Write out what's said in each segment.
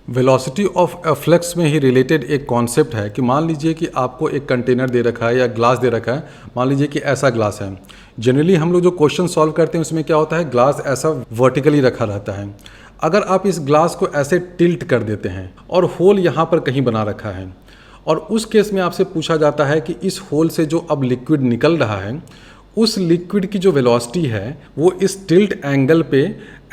Velocity of flux में ही related एक concept है कि मान लीजिए कि आपको एक कंटेनर दे रखा है या ग्लास दे रखा है। मान लीजिए कि ऐसा ग्लास है। जनरली हम लोग जो क्वेश्चन सॉल्व करते हैं उसमें क्या होता है, ग्लास ऐसा वर्टिकली रखा रहता है। अगर आप इस ग्लास को ऐसे टिल्ट कर देते हैं और होल यहाँ पर कहीं बना रखा है, और उस केस में आपसे पूछा जाता है कि इस होल से जो अब लिक्विड निकल रहा है उस लिक्विड की जो वेलोसिटी है वो इस टिल्ट एंगल पे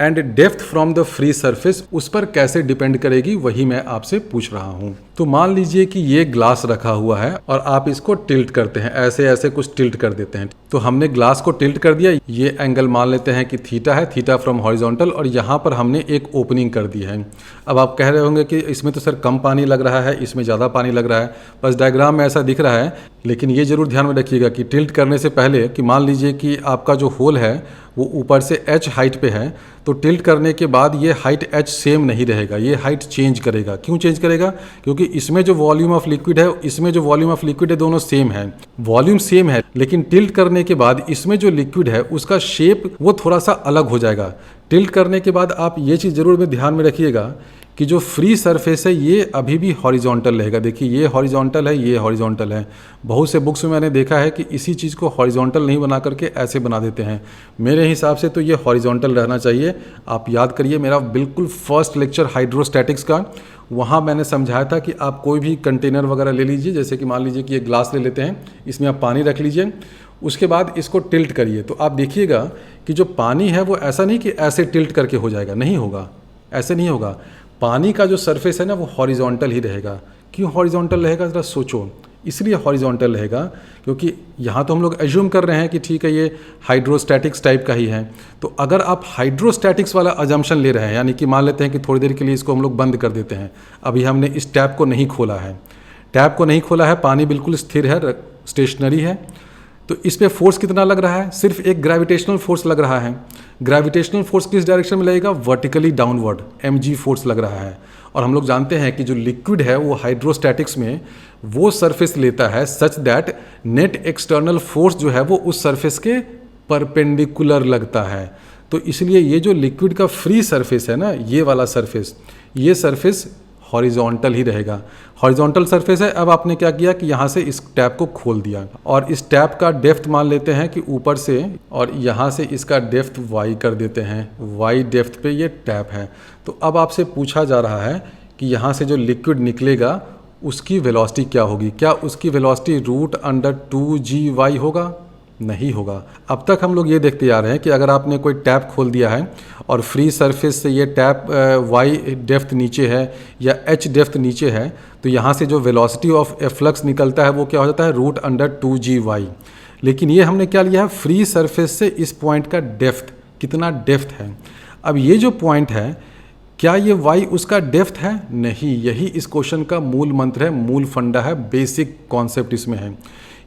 and depth from the free surface उस पर कैसे डिपेंड करेगी, वही मैं आपसे पूछ रहा हूँ। तो मान लीजिए कि ये ग्लास रखा हुआ है और आप इसको टिल्ट करते हैं, ऐसे ऐसे कुछ टिल्ट कर देते हैं। तो हमने ग्लास को टिल्ट कर दिया, ये एंगल मान लेते हैं कि थीटा है, थीटा फ्रॉम हॉरिजॉन्टल, और यहाँ पर हमने एक ओपनिंग कर दी है। अब आप कह रहे होंगे कि इसमें तो सर कम पानी लग रहा है, इसमें ज़्यादा पानी लग रहा है, बस डायग्राम में ऐसा दिख रहा है। लेकिन ये जरूर ध्यान में रखिएगा कि टिल्ट करने से पहले कि मान लीजिए कि आपका जो होल है वो ऊपर से h हाइट पे है, तो टिल्ट करने के बाद ये हाइट h सेम नहीं रहेगा, ये हाइट चेंज करेगा। क्यों चेंज करेगा? क्योंकि इसमें जो वॉल्यूम ऑफ लिक्विड है, इसमें जो वॉल्यूम ऑफ लिक्विड है, दोनों सेम है, वॉल्यूम सेम है, लेकिन टिल्ट करने के बाद इसमें जो लिक्विड है उसका शेप वो थोड़ा सा अलग हो जाएगा। टिल्ट करने के बाद आप ये चीज़ जरूर में ध्यान में रखिएगा कि जो फ्री सरफेस है ये अभी भी हॉरिजॉन्टल रहेगा। देखिए ये हॉरिजॉन्टल है, ये हॉरिजॉन्टल है। बहुत से बुक्स में मैंने देखा है कि इसी चीज़ को हॉरिजॉन्टल नहीं बना करके ऐसे बना देते हैं। मेरे हिसाब से तो ये हॉरिजॉन्टल रहना चाहिए। आप याद करिए मेरा बिल्कुल फर्स्ट लेक्चर हाइड्रोस्टैटिक्स का, वहाँ मैंने समझाया था कि आप कोई भी कंटेनर वगैरह ले लीजिए, जैसे कि मान लीजिए कि ये ग्लास ले लेते हैं, इसमें आप पानी रख लीजिए, उसके बाद इसको टिल्ट करिए, तो आप देखिएगा कि जो पानी है वो ऐसा नहीं कि ऐसे टिल्ट करके हो जाएगा, नहीं होगा, ऐसे नहीं होगा। पानी का जो सरफेस है ना वो हॉरिजॉन्टल ही रहेगा। क्यों हॉरिजॉन्टल रहेगा, ज़रा सोचो। इसलिए हॉरिजॉन्टल रहेगा क्योंकि यहाँ तो हम लोग एज्यूम कर रहे हैं कि ठीक है ये हाइड्रोस्टैटिक्स टाइप का ही है। तो अगर आप हाइड्रोस्टैटिक्स वाला अजम्पशन ले रहे हैं, यानी कि मान लेते हैं कि थोड़ी देर के लिए इसको हम लोग बंद कर देते हैं, अभी हमने इस टैप को नहीं खोला है, टैप को नहीं खोला है, पानी बिल्कुल स्थिर है, स्टेशनरी है, तो इस पे फोर्स कितना लग रहा है? सिर्फ एक ग्रेविटेशनल फोर्स लग रहा है। ग्रेविटेशनल फोर्स किस डायरेक्शन में लगेगा? वर्टिकली डाउनवर्ड, mg फोर्स लग रहा है। और हम लोग जानते हैं कि जो लिक्विड है वो हाइड्रोस्टैटिक्स में वो सरफेस लेता है such that net external force जो है वो उस सरफेस के परपेंडिकुलर लगता है। तो इसलिए ये जो लिक्विड का फ्री सरफेस है ना, ये वाला सरफेस, ये सरफेस हॉरिजॉन्टल ही रहेगा। हॉरिजॉन्टल सरफेस है। अब आपने क्या किया कि यहाँ से इस टैप को खोल दिया और इस टैप का डेप्थ मान लेते हैं कि ऊपर से, और यहाँ से इसका डेप्थ y कर देते हैं, y डेप्थ पे ये टैप है। तो अब आपसे पूछा जा रहा है कि यहाँ से जो लिक्विड निकलेगा उसकी वेलोसिटी क्या होगी? क्या उसकी वेलोसिटी √2gy होगा? नहीं होगा। अब तक हम लोग ये देखते आ रहे हैं कि अगर आपने कोई टैप खोल दिया है और फ्री सरफेस से ये टैप y डेप्थ नीचे है या h डेप्थ नीचे है, तो यहाँ से जो वेलोसिटी ऑफ फ्लक्स निकलता है वो क्या हो जाता है? √2gy। लेकिन ये हमने क्या लिया है? फ्री सरफेस से इस पॉइंट का डेप्थ, कितना डेप्थ है। अब ये जो पॉइंट है, क्या ये y उसका डेप्थ है? नहीं। यही इस क्वेश्चन का मूल मंत्र है, मूल फंडा है, बेसिक कॉन्सेप्ट इसमें है।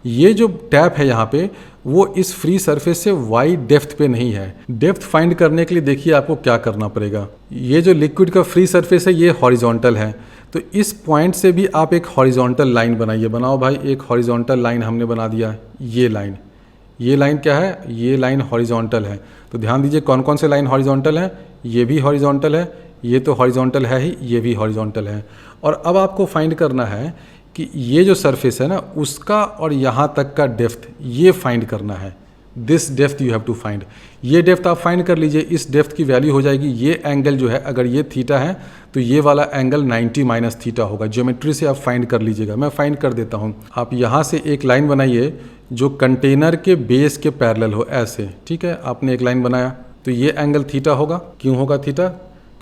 ये जो टैप है यहाँ पे वो इस फ्री सरफेस से y डेप्थ पे नहीं है। डेप्थ फाइंड करने के लिए देखिए आपको क्या करना पड़ेगा। ये जो लिक्विड का फ्री सरफेस है ये हॉरिजॉन्टल है, तो इस पॉइंट से भी आप एक हॉरिजॉन्टल लाइन बनाइए। बनाओ भाई, एक हॉरिजॉन्टल लाइन हमने बना दिया। ये लाइन क्या है? ये लाइन हॉरिजॉन्टल है। तो ध्यान दीजिए कौन कौन से लाइन हॉरिजॉन्टल है। ये भी हॉरिजॉन्टल है, ये तो हॉरिजॉन्टल है ही, ये भी हॉरिजॉन्टल है। और अब आपको फाइंड करना है कि ये जो सरफेस है ना उसका और यहाँ तक का डेप्थ, ये फाइंड करना है। This depth you have to find. ये डेप्थ आप फाइंड कर लीजिए। इस डेप्थ की वैल्यू हो जाएगी, ये एंगल जो है, अगर ये थीटा है तो ये वाला एंगल 90 माइनस थीटा होगा। ज्योमेट्री से आप फाइंड कर लीजिएगा, मैं फाइंड कर देता हूँ। आप यहाँ से एक लाइन बनाइए जो कंटेनर के बेस के पैरेलल हो, ऐसे। ठीक है, आपने एक लाइन बनाया तो ये एंगल थीटा होगा। क्यों होगा थीटा?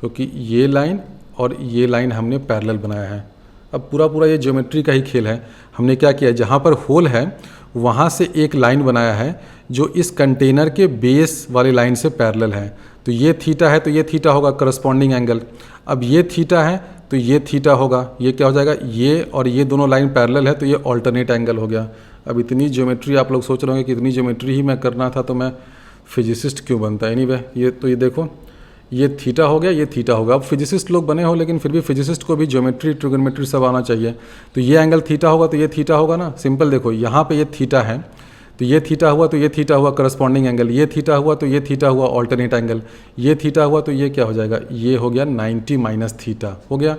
क्योंकि ये लाइन और ये लाइन हमने पैरेलल बनाया है। अब पूरा ये ज्योमेट्री का ही खेल है। हमने क्या किया, जहाँ पर होल है वहाँ से एक लाइन बनाया है जो इस कंटेनर के बेस वाली लाइन से पैरेलल है। तो ये थीटा है तो ये थीटा होगा, करस्पॉन्डिंग एंगल। अब ये थीटा है तो ये थीटा होगा। ये क्या हो जाएगा? ये और ये दोनों लाइन पैरेलल है तो ये ऑल्टरनेट एंगल हो गया। अब इतनी ज्योमेट्री आप लोग सोच रहे होंगे कि इतनी ज्योमेट्री ही मैं करना था तो मैं फिजिसिस्ट क्यों बनता। एनीवे, ये देखो, ये थीटा हो गया, ये थीटा होगा। अब फिजिसिस्ट लोग बने हो लेकिन फिर भी फिजिसिस्ट को भी ज्योमेट्री, ट्रिगोनोमेट्री सब आना चाहिए। तो ये एंगल थीटा होगा तो ये थीटा होगा ना। सिंपल देखो, यहाँ पे ये थीटा है तो ये थीटा हुआ तो ये थीटा हुआ करस्पॉन्डिंग एंगल, ये थीटा हुआ तो ये थीटा हुआ ऑल्टरनेट एंगल, ये थीटा हुआ तो ये क्या हो जाएगा, ये हो गया 90 माइनस थीटा हो गया।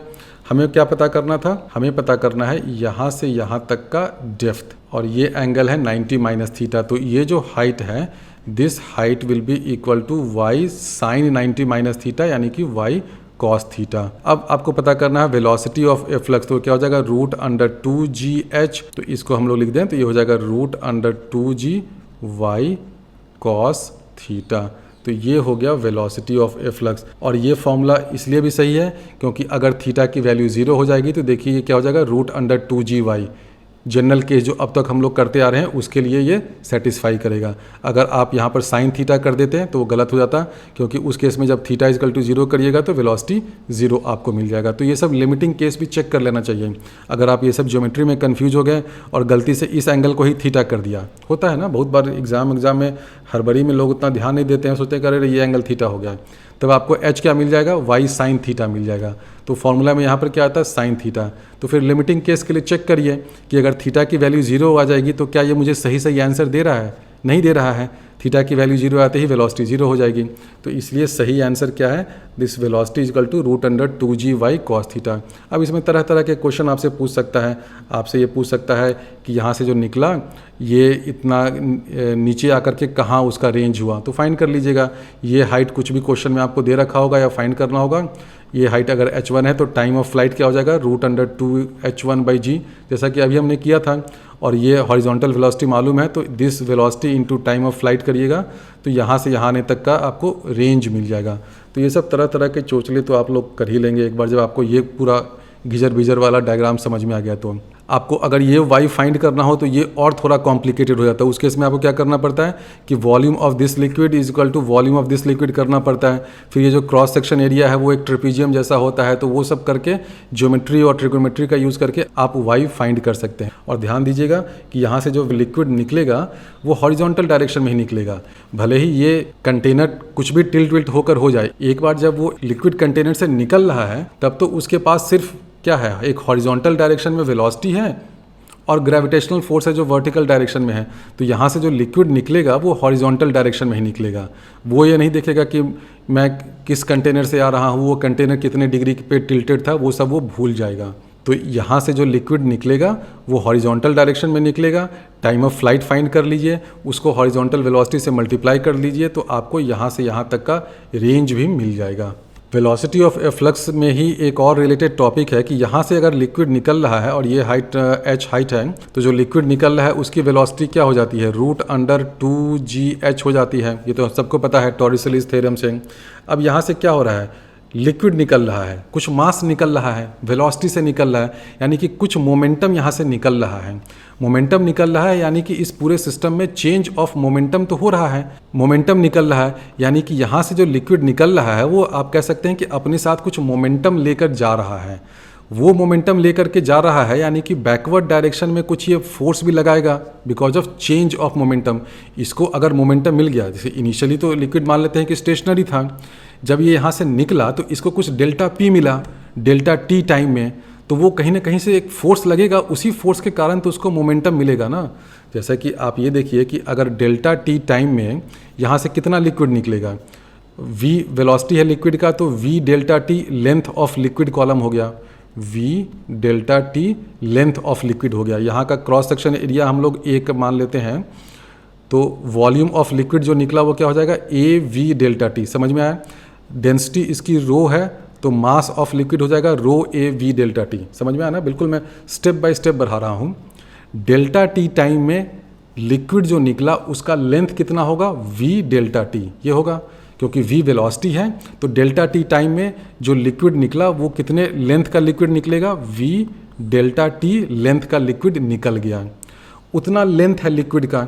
हमें क्या पता करना था, हमें पता करना है यहाँ से यहाँ तक का डेप्थ, और ये एंगल है 90 माइनस थीटा। तो ये जो हाइट है, this height will be equal to y sine 90 minus theta, यानी कि y कॉस थीटा। अब आपको पता करना है वेलोसिटी ऑफ ए फ्लक्स, तो क्या हो जाएगा रूट अंडर 2gh, तो इसको हम लोग लिख दें तो ये हो जाएगा root under 2g y cos theta. तो ये हो गया वेलोसिटी ऑफ ए फ्लक्स। और ये फॉर्मूला इसलिए भी सही है क्योंकि अगर थीटा की वैल्यू 0 हो जाएगी तो देखिए ये क्या हो जाएगा root under 2gy। General case जो अब तक हम लोग करते आ रहे हैं उसके लिए ये सेटिस्फाई करेगा। अगर आप यहाँ पर साइन थीटा कर देते हैं तो वो गलत हो जाता, क्योंकि उस केस में जब थीटा इजकल टू 0 करिएगा तो वेलोसिटी 0 आपको मिल जाएगा। तो ये सब लिमिटिंग केस भी चेक कर लेना चाहिए। अगर आप ये सब ज्योमेट्री में कन्फ्यूज हो गए और गलती से इस एंगल को ही थीटा कर दिया, होता है ना बहुत बार एग्जाम में हड़बड़ी में लोग उतना ध्यान नहीं देते हैं, सोचते हैं अरे ये एंगल थीटा हो गया, तब आपको h क्या मिल जाएगा, y साइन थीटा मिल जाएगा। तो फॉर्मूला में यहाँ पर क्या आता है साइन थीटा। तो फिर लिमिटिंग केस के लिए चेक करिए कि अगर थीटा की वैल्यू 0 आ जाएगी तो क्या ये मुझे सही आंसर दे रहा है, नहीं दे रहा है। थीटा की वैल्यू 0 आते ही वेलोसिटी 0 हो जाएगी। तो इसलिए सही आंसर क्या है, this velocity equal to root under 2gy cos theta. अब इसमें तरह तरह के क्वेश्चन आपसे पूछ सकता है। आपसे ये पूछ सकता है कि यहाँ से जो निकला ये इतना नीचे आकर के कहाँ उसका रेंज हुआ, तो फाइंड कर लीजिएगा। ये हाइट कुछ भी क्वेश्चन में आपको दे रखा होगा या फाइंड करना होगा। ये हाइट अगर h1 है तो टाइम ऑफ फ्लाइट क्या हो जाएगा रूट अंडर 2h1/g, जैसा कि अभी हमने किया था। और ये हॉरिजॉन्टल वेलोसिटी मालूम है तो this velocity into time of flight करिएगा तो यहाँ से यहाँ आने तक का आपको रेंज मिल जाएगा। तो ये सब तरह तरह के चोचले तो आप लोग कर ही लेंगे एक बार जब आपको ये पूरा घिजर बिजर वाला डायग्राम समझ में आ गया। तो आपको अगर ये y फाइंड करना हो तो ये और थोड़ा कॉम्प्लिकेटेड हो जाता है। उस केस में आपको क्या करना पड़ता है कि volume of this liquid is equal to volume of this liquid करना पड़ता है। फिर ये जो क्रॉस सेक्शन एरिया है वो एक ट्रेपीजियम जैसा होता है, तो वो सब करके ज्योमेट्री और ट्रिगोनोमेट्री का यूज़ करके आप y फाइंड कर सकते हैं। और ध्यान दीजिएगा कि यहाँ से जो लिक्विड निकलेगा वो हॉरिजॉन्टल डायरेक्शन में ही निकलेगा। भले ही ये कंटेनर कुछ भी टिल्ट विल्ट होकर हो जाए, एक बार जब वो लिक्विड कंटेनर से निकल रहा है तब तो उसके पास सिर्फ क्या है, एक हॉरिजॉन्टल डायरेक्शन में वेलोसिटी है और ग्रेविटेशनल फोर्स है जो वर्टिकल डायरेक्शन में है। तो यहाँ से जो लिक्विड निकलेगा वो हॉरिजॉन्टल डायरेक्शन में ही निकलेगा। वो ये नहीं देखेगा कि मैं किस कंटेनर से आ रहा हूँ, वो कंटेनर कितने डिग्री पे टिल्टेड था, वो सब वो भूल जाएगा। तो यहाँ से जो लिक्विड निकलेगा वो हॉरिजॉन्टल डायरेक्शन में निकलेगा। टाइम ऑफ फ्लाइट फाइंड कर लीजिए, उसको हॉरिजॉन्टल वेलोसिटी से मल्टीप्लाई कर लीजिए तो आपको यहाँ से यहाँ तक का रेंज भी मिल जाएगा। वेलोसिटी ऑफ ए फ्लक्स में ही एक और रिलेटेड टॉपिक है कि यहाँ से अगर लिक्विड निकल रहा है और ये हाइट h हाइट है, तो जो लिक्विड निकल रहा है उसकी वेलोसिटी क्या हो जाती है, रूट अंडर 2gh हो जाती है। ये तो सबको पता है टॉरिसेलिस थ्योरम से। अब यहाँ से क्या हो रहा है, लिक्विड निकल रहा है, कुछ मास निकल रहा है, वेलोसिटी से निकल रहा है, यानी कि कुछ मोमेंटम यहाँ से निकल रहा है। मोमेंटम निकल रहा है यानी कि इस पूरे सिस्टम में चेंज ऑफ मोमेंटम तो हो रहा है। मोमेंटम निकल रहा है यानी कि यहाँ से जो लिक्विड निकल रहा है वो आप कह सकते हैं कि अपने साथ कुछ मोमेंटम लेकर जा रहा है। वो मोमेंटम लेकर के जा रहा है यानी कि बैकवर्ड डायरेक्शन में कुछ ये फोर्स भी लगाएगा because of change of momentum. इसको अगर मोमेंटम मिल गया, जैसे इनिशियली तो लिक्विड मान लेते हैं कि स्टेशनरी था, जब ये यहाँ से निकला तो इसको कुछ डेल्टा p मिला डेल्टा t टाइम में, तो वो कहीं ना कहीं से एक फोर्स लगेगा, उसी फोर्स के कारण तो उसको मोमेंटम मिलेगा ना। जैसा कि आप ये देखिए कि अगर डेल्टा t टाइम में यहाँ से कितना लिक्विड निकलेगा, v वेलोसिटी है लिक्विड का, तो v delta t length of liquid column हो गया, v delta t length of liquid हो गया। यहाँ का क्रॉस सेक्शन एरिया हम लोग एक मान लेते हैं, तो वॉल्यूम ऑफ लिक्विड जो निकला वो क्या हो जाएगा, a v डेल्टा t। समझ में आया। डेंसिटी इसकी रो है तो मास ऑफ लिक्विड हो जाएगा रो a v डेल्टा t। समझ में आया ना, बिल्कुल मैं स्टेप बाय स्टेप बढ़ा रहा हूँ। डेल्टा t टाइम में लिक्विड जो निकला उसका लेंथ कितना होगा, v डेल्टा t ये होगा, क्योंकि v वेलोसिटी है तो डेल्टा t टाइम में जो लिक्विड निकला वो कितने लेंथ का लिक्विड निकलेगा, v डेल्टा t लेंथ का लिक्विड निकल गया। उतना लेंथ है लिक्विड का।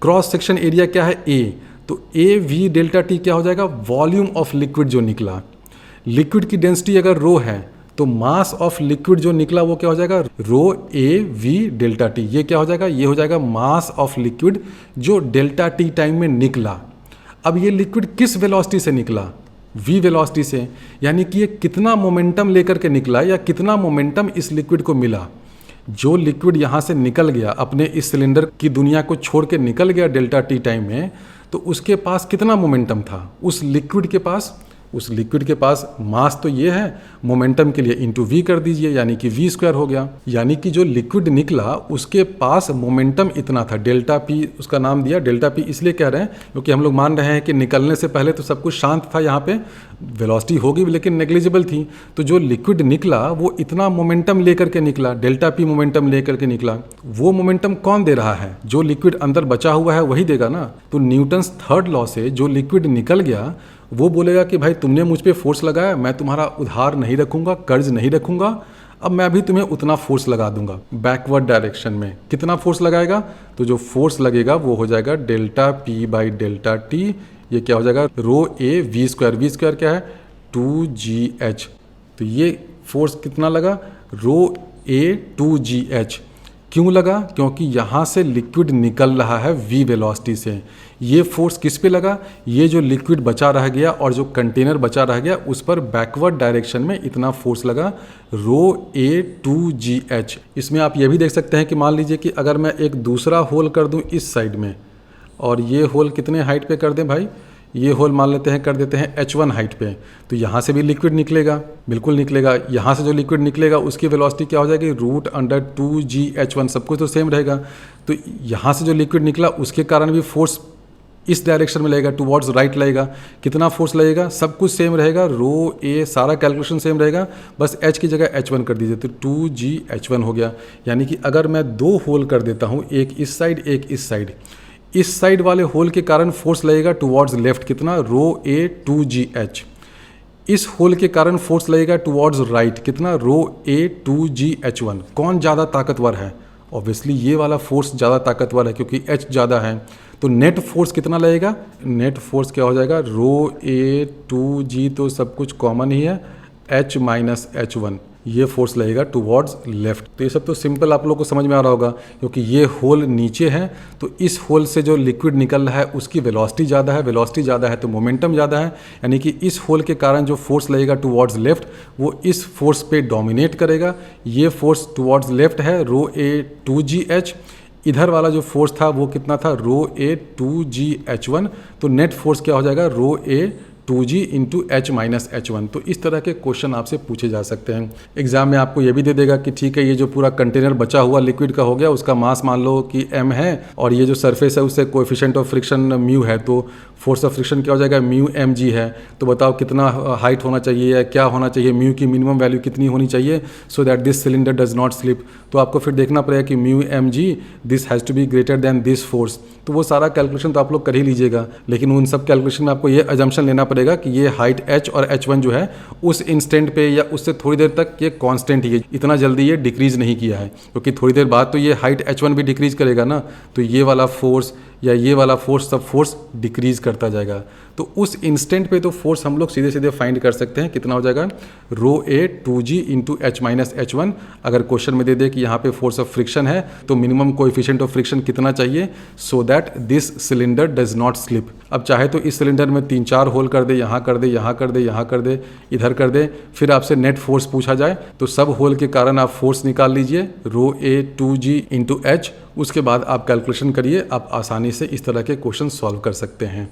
क्रॉस सेक्शन एरिया क्या है, a, तो a v डेल्टा t क्या हो जाएगा, वॉल्यूम ऑफ लिक्विड जो निकला। लिक्विड की डेंसिटी अगर रो है तो मास ऑफ लिक्विड जो निकला वो क्या हो जाएगा, रो a v डेल्टा t। ये क्या हो जाएगा, ये हो जाएगा मास ऑफ लिक्विड जो डेल्टा t टाइम में निकला। अब ये लिक्विड किस वेलोसिटी से निकला, v वेलोसिटी से, यानी कि ये कितना मोमेंटम लेकर के निकला या कितना मोमेंटम इस लिक्विड को मिला। जो लिक्विड यहाँ से निकल गया, अपने इस सिलेंडर की दुनिया को छोड़ के निकल गया डेल्टा टी टाइम में, तो उसके पास कितना मोमेंटम था उस लिक्विड के पास? उस लिक्विड के पास मास तो ये है, मोमेंटम के लिए इंटू वी कर दीजिए, यानी कि वी स्क्वायर हो गया। यानी कि जो लिक्विड निकला उसके पास मोमेंटम इतना था, डेल्टा पी उसका नाम दिया। डेल्टा पी इसलिए कह रहे हैं क्योंकि हम लोग मान रहे हैं कि निकलने से पहले तो सब कुछ शांत था, यहाँ पे वेलोसिटी होगी लेकिन नेग्लिजिबल थी। तो जो लिक्विड निकला वो इतना मोमेंटम लेकर के निकला, डेल्टा पी मोमेंटम लेकर के निकला। वो मोमेंटम कौन दे रहा है? जो लिक्विड अंदर बचा हुआ है वही देगा ना। तो न्यूटन्स थर्ड लॉ से जो लिक्विड निकल गया वो बोलेगा कि भाई तुमने मुझ पे फोर्स लगाया, मैं तुम्हारा उधार नहीं रखूंगा, कर्ज नहीं रखूंगा, अब मैं भी तुम्हें उतना फोर्स लगा दूंगा। बैकवर्ड डायरेक्शन में कितना फोर्स लगाएगा? तो जो फोर्स लगेगा वो हो जाएगा delta p by delta t. ये क्या हो जाएगा? Rho a v square. V square क्या है? 2GH। तो ये फोर्स कितना लगा? रो ए 2GH। क्यों लगा? क्योंकि यहाँ से लिक्विड निकल रहा है v वेलोसिटी से। ये फोर्स किस पे लगा? ये जो लिक्विड बचा रह गया और जो कंटेनर बचा रह गया उस पर बैकवर्ड डायरेक्शन में इतना फोर्स लगा, रो ए 2GH। इसमें आप ये भी देख सकते हैं कि मान लीजिए कि अगर मैं एक दूसरा होल कर दूं इस साइड में, और ये होल कितने हाइट पे कर दें भाई? ये होल मान लेते हैं कर देते हैं h1 हाइट पे, तो यहाँ से भी लिक्विड निकलेगा, बिल्कुल निकलेगा। यहाँ से जो लिक्विड निकलेगा उसकी वेलोसिटी क्या हो जाएगी? Root under 2GH1। सब कुछ तो सेम रहेगा। तो यहाँ से जो लिक्विड निकला उसके कारण भी फोर्स इस डायरेक्शन में लगेगा, टुवर्ड्स राइट लगेगा। कितना फोर्स लगेगा? सब कुछ सेम रहेगा, रो ए सारा कैलकुलेशन सेम रहेगा, बस h की जगह h1 कर दीजिए, तो 2GH1 हो गया। यानी कि अगर मैं दो होल कर देता हूँ, एक इस साइड एक इस साइड, इस साइड वाले होल के कारण फोर्स लगेगा टुवर्ड्स लेफ्ट, कितना? रो ए 2GH। इस होल के कारण फोर्स लगेगा टुवर्ड्स राइट, कितना? रो ए 2GH1। कौन ज़्यादा ताकतवर है? ऑब्वियसली ये वाला फोर्स ज़्यादा ताकतवर है क्योंकि h ज़्यादा है। तो नेट फोर्स कितना लगेगा? नेट फोर्स क्या हो जाएगा? रो ए 2G, तो सब कुछ कॉमन ही है, h माइनस H1। ये फोर्स लगेगा टुवर्ड्स लेफ्ट। तो ये सब तो सिंपल आप लोग को समझ में आ रहा होगा, क्योंकि ये होल नीचे है तो इस होल से जो लिक्विड निकल रहा है उसकी वेलोसिटी ज़्यादा है, वेलोसिटी ज़्यादा है तो मोमेंटम ज़्यादा है। यानी कि इस होल के कारण जो फोर्स लगेगा टुवर्ड्स लेफ्ट वो इस फोर्स पे डोमिनेट करेगा। ये फोर्स टुवर्ड्स लेफ्ट है, रो ए 2GH। इधर वाला जो फोर्स था वो कितना था? रो ए 2GH1। तो नेट फोर्स क्या हो जाएगा? रो ए 2G into H minus H1। तो इस तरह के क्वेश्चन आपसे पूछे जा सकते हैं। एग्जाम में आपको ये भी दे देगा कि ठीक है, ये जो पूरा कंटेनर बचा हुआ लिक्विड का हो गया, उसका मास मान लो कि m है, और ये जो सरफेस है उससे कोएफिशिएंट ऑफ फ्रिक्शन म्यू है, तो फोर्स ऑफ फ्रिक्शन क्या हो जाएगा? म्यू mg है। तो बताओ कितना हाइट होना चाहिए या क्या होना चाहिए, म्यू की मिनिमम वैल्यू कितनी होनी चाहिए so that this cylinder does not slip. तो आपको फिर देखना पड़ेगा कि mu mg this has to be greater than this force. तो वो सारा कैलकुलेशन तो आप लोग कर ही लीजिएगा, लेकिन उन सब कैलकुलेशन में आपको ये अजम्पशन लेना पड़ेगा कि ये हाइट h और h1 जो है उस इंस्टेंट पे या उससे थोड़ी देर तक ये कांस्टेंट ही है, इतना जल्दी ये डिक्रीज नहीं किया है, क्योंकि थोड़ी देर बाद तो ये हाइट h1 भी डिक्रीज करेगा ना। तो ये वाला फोर्स या ये वाला फोर्स, सब फोर्स डिक्रीज करता जाएगा। तो उस इंस्टेंट पे तो फोर्स हम लोग सीधे सीधे फाइंड कर सकते हैं, कितना हो जाएगा? रो ए 2G into H minus H1। अगर क्वेश्चन में दे दे कि यहाँ पे फोर्स ऑफ फ्रिक्शन है तो मिनिमम कोएफिशिएंट ऑफ फ्रिक्शन कितना चाहिए so that this cylinder does not slip. अब चाहे तो इस सिलेंडर में 3-4 होल कर दे, यहाँ कर दे, यहाँ कर दे, यहाँ कर दे, इधर कर दे, फिर आपसे नेट फोर्स पूछा जाए तो सब होल के कारण आप फोर्स निकाल लीजिए, रो ए 2G इंटू H। उसके बाद आप कैलकुलेशन करिए, आप आसानी से इस तरह के क्वेश्चन सॉल्व कर सकते हैं।